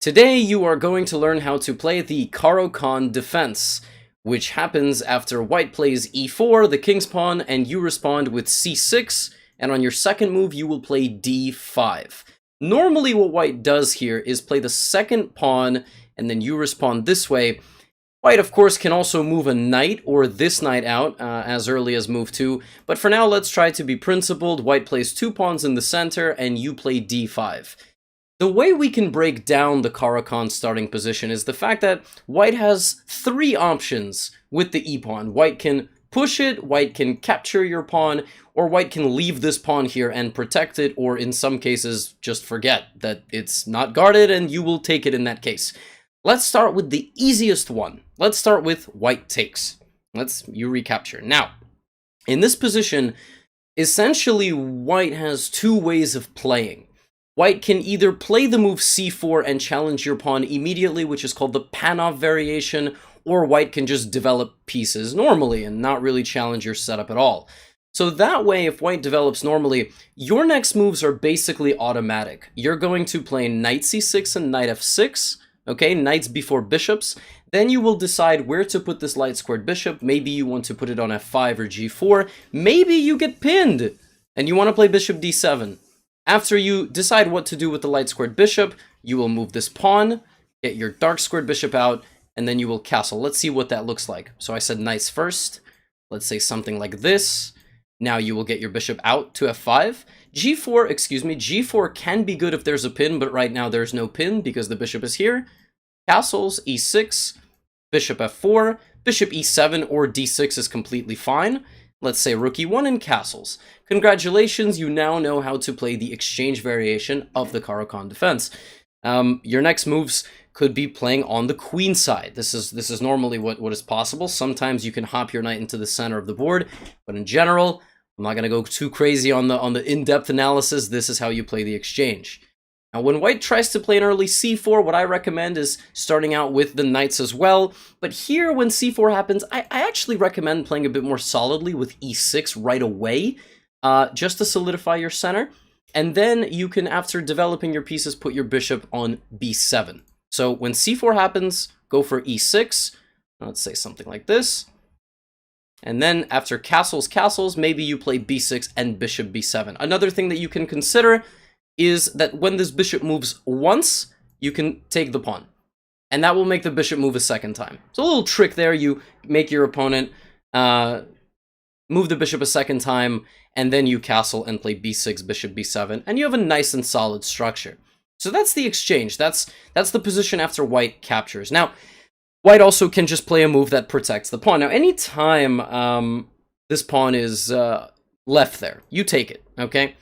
Today you are going to learn how to play the Caro Kann defense, which happens after white plays e4, the king's pawn, and you respond with c6, and on your second move you will play d5. Normally what white does here is play the second pawn, and then you respond this way. White, of course, can also move a knight or this knight out as early as move 2, but for now let's try to be principled. White plays 2 pawns in the center, and you play d5. The way we can break down the Caro Kann starting position is the fact that white has 3 options with the e-pawn. White can push it, white can capture your pawn, or white can leave this pawn here and protect it, or in some cases just forget that it's not guarded and you will take it in that case. Let's start with the easiest one. Let's start with white takes. You recapture. Now, in this position, essentially white has 2 ways of playing. White can either play the move c4 and challenge your pawn immediately, which is called the Panov variation, or white can just develop pieces normally and not really challenge your setup at all. So that way, if white develops normally, your next moves are basically automatic. You're going to play knight c6 and knight f6, okay, knights before bishops. Then you will decide where to put this light squared bishop. Maybe you want to put it on f5 or g4. Maybe you get pinned and you want to play bishop d7. After you decide what to do with the light squared bishop, you will move this pawn, get your dark squared bishop out, and then you will castle. Let's see what that looks like. So I said knights first. Let's say something like this. Now you will get your bishop out to f5. G4 can be good if there's a pin, but right now there's no pin because the bishop is here. Castles, e6, bishop f4, bishop e7 or d6 is completely fine. Let's say rook e1 and castles. Congratulations, you now know how to play the exchange variation of the Caro Kann defense. Your next moves could be playing on the queen side. This is normally what is possible. Sometimes you can hop your knight into the center of the board, but in general, I'm not going to go too crazy on the in-depth analysis. This is how you play the exchange. Now, when white tries to play an early c4, what I recommend is starting out with the knights as well. But here, when c4 happens, I actually recommend playing a bit more solidly with e6 right away, just to solidify your center. And then you can, after developing your pieces, put your bishop on b7. So when c4 happens, go for e6. Let's say something like this. And then after castles, maybe you play b6 and bishop b7. Another thing that you can consider is that when this bishop moves once, you can take the pawn. And that will make the bishop move a second time. So a little trick there, you make your opponent move the bishop a second time, and then you castle and play b6, bishop b7, and you have a nice and solid structure. So that's the exchange. That's the position after white captures. Now, white also can just play a move that protects the pawn. Now, anytime this pawn is left there, you take it, okay?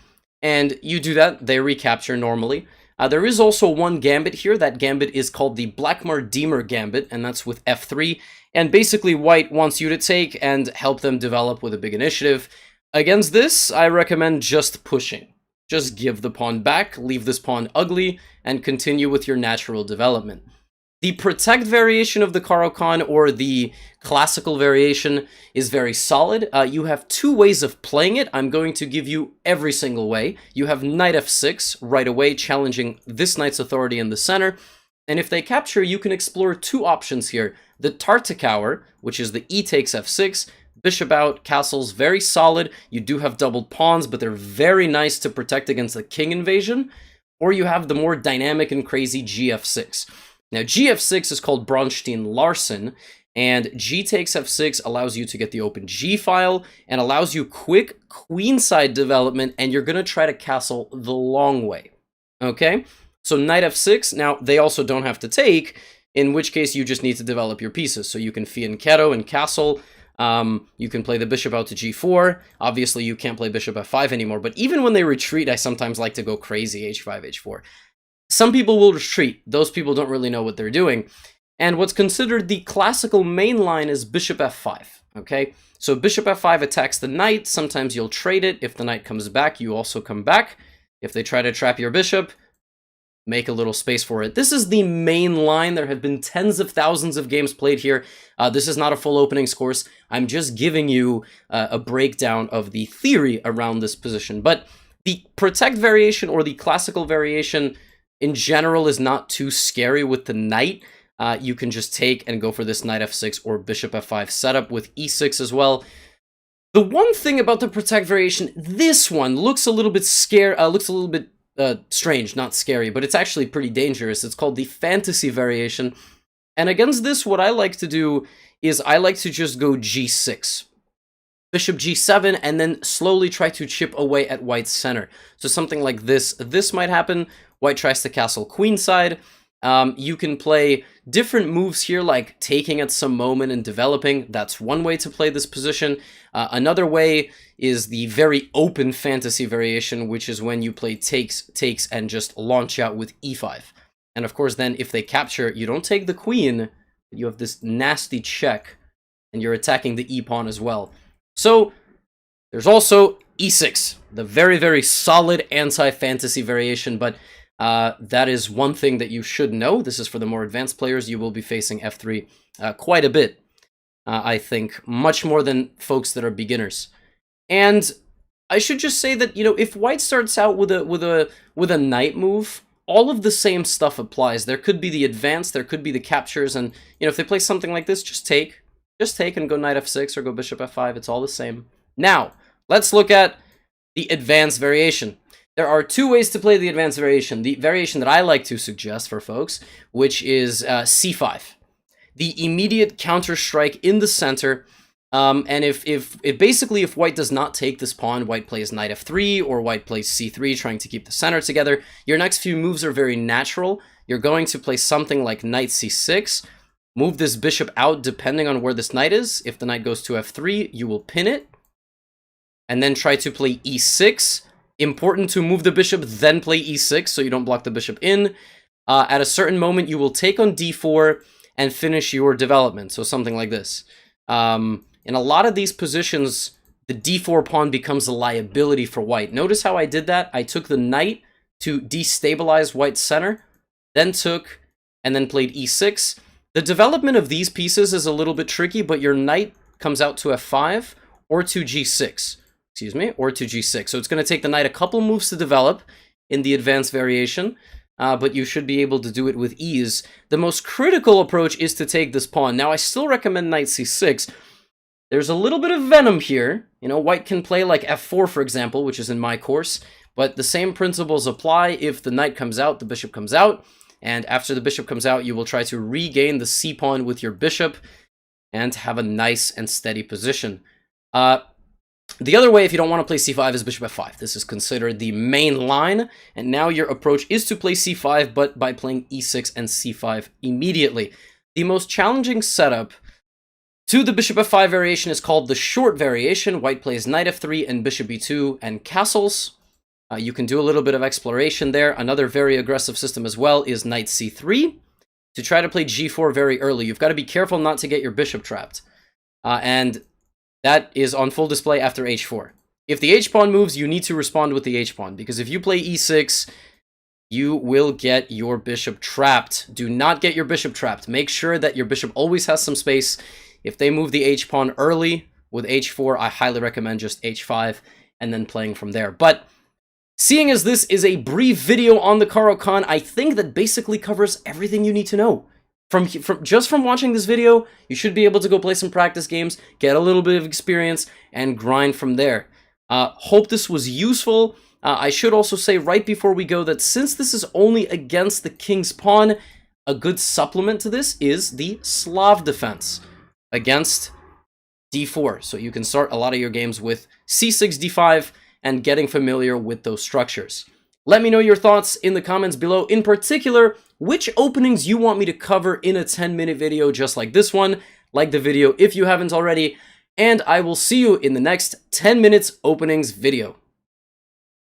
And you do that, they recapture normally. There is also one gambit here. That gambit is called the Blackmar-Diemer gambit, and that's with f3. And basically, white wants you to take and help them develop with a big initiative. Against this, I recommend just pushing. Just give the pawn back, leave this pawn ugly, and continue with your natural development. The protect variation of the Caro Kann, or the classical variation, is very solid. You have 2 ways of playing it. I'm going to give you every single way. You have knight f6 right away, challenging this knight's authority in the center. And if they capture, you can explore 2 options here. The Tartakower, which is the e takes f6, bishop out, castles, very solid. You do have doubled pawns, but they're very nice to protect against the king invasion. Or you have the more dynamic and crazy gf6. Now, gf6 is called Bronstein-Larsen, and g takes f6 allows you to get the open g file and allows you quick queenside development, and you're going to try to castle the long way, okay? So knight f6, now they also don't have to take, in which case you just need to develop your pieces. So you can fianchetto and castle, you can play the bishop out to g4, obviously you can't play bishop f5 anymore, but even when they retreat, I sometimes like to go crazy, h5, h4. Some people will retreat. Those people don't really know what they're doing. And what's considered the classical main line is bishop f5, okay? So bishop f5 attacks the knight. Sometimes you'll trade it. If the knight comes back, you also come back. If they try to trap your bishop, make a little space for it. This is the main line. There have been tens of thousands of games played here. This is not a full openings course. I'm just giving you a breakdown of the theory around this position. But the protect variation or the classical variation in general is not too scary with the knight. You can just take and go for this knight f6 or bishop f5 setup with e6 as well. The one thing about the protect variation, this one looks a little bit strange, not scary, but it's actually pretty dangerous. It's called the fantasy variation. And against this, what I like to do is I like to just go g6. Bishop g7, and then slowly try to chip away at white's center. So something like this. This might happen. White tries to castle queenside. You can play different moves here, like taking at some moment and developing. That's one way to play this position. Another way is the very open fantasy variation, which is when you play takes, and just launch out with e5. And of course, then if they capture, you don't take the queen, but you have this nasty check, and you're attacking the e-pawn as well. So there's also e6, the very, very solid anti-fantasy variation, but that is one thing that you should know. This is for the more advanced players. You will be facing f3 quite a bit, I think, much more than folks that are beginners. And I should just say that, you know, if white starts out with a knight move, all of the same stuff applies. There could be the advance, there could be the captures, and you know, if they play something like this, just take and go knight f6 or go bishop f5. It's all the same. Now, let's look at the advanced variation. There are two ways to play the advanced variation. The variation that I like to suggest for folks, which is c5. The immediate counter strike in the center. And if white does not take this pawn, white plays knight f3 or white plays c3, trying to keep the center together. Your next few moves are very natural. You're going to play something like knight c6. Move this bishop out depending on where this knight is. If the knight goes to f3, you will pin it. And then try to play e6. Important to move the bishop, then play e6 so you don't block the bishop in. At a certain moment, you will take on d4 and finish your development. So something like this. In a lot of these positions, the d4 pawn becomes a liability for white. Notice how I did that? I took the knight to destabilize white's center, then took and then played e6. The development of these pieces is a little bit tricky, but your knight comes out to f5 or to g6. Excuse me, or to g6. So it's going to take the knight a couple moves to develop in the advanced variation, but you should be able to do it with ease. The most critical approach is to take this pawn. Now, I still recommend knight c6. There's a little bit of venom here. You know, white can play like f4, for example, which is in my course, but the same principles apply. If the knight comes out, the bishop comes out, and after the bishop comes out, you will try to regain the c-pawn with your bishop and have a nice and steady position. The other way, if you don't want to play c5, is bishop f5. This is considered the main line, and now your approach is to play c5, but by playing e6 and c5 immediately. The most challenging setup to the bishop f5 variation is called the short variation. White plays knight f3 and bishop e2 and castles. You can do a little bit of exploration there. Another very aggressive system as well is knight c3 to try to play g4 very early. You've got to be careful not to get your bishop trapped. And that is on full display after h4. If the h-pawn moves, you need to respond with the h-pawn, because if you play e6, you will get your bishop trapped. Do not get your bishop trapped. Make sure that your bishop always has some space. If they move the h-pawn early with h4, I highly recommend just h5 and then playing from there. But seeing as this is a brief video on the Caro Kann, I think that basically covers everything you need to know. Just from watching this video, you should be able to go play some practice games, get a little bit of experience, and grind from there. Hope this was useful. I should also say right before we go that since this is only against the king's pawn, a good supplement to this is the Slav defense against d4. So you can start a lot of your games with c6, d5, and getting familiar with those structures. Let me know your thoughts in the comments below. In particular, which openings you want me to cover in a 10-minute video just like this one. Like the video if you haven't already, and I will see you in the next 10 minutes openings video.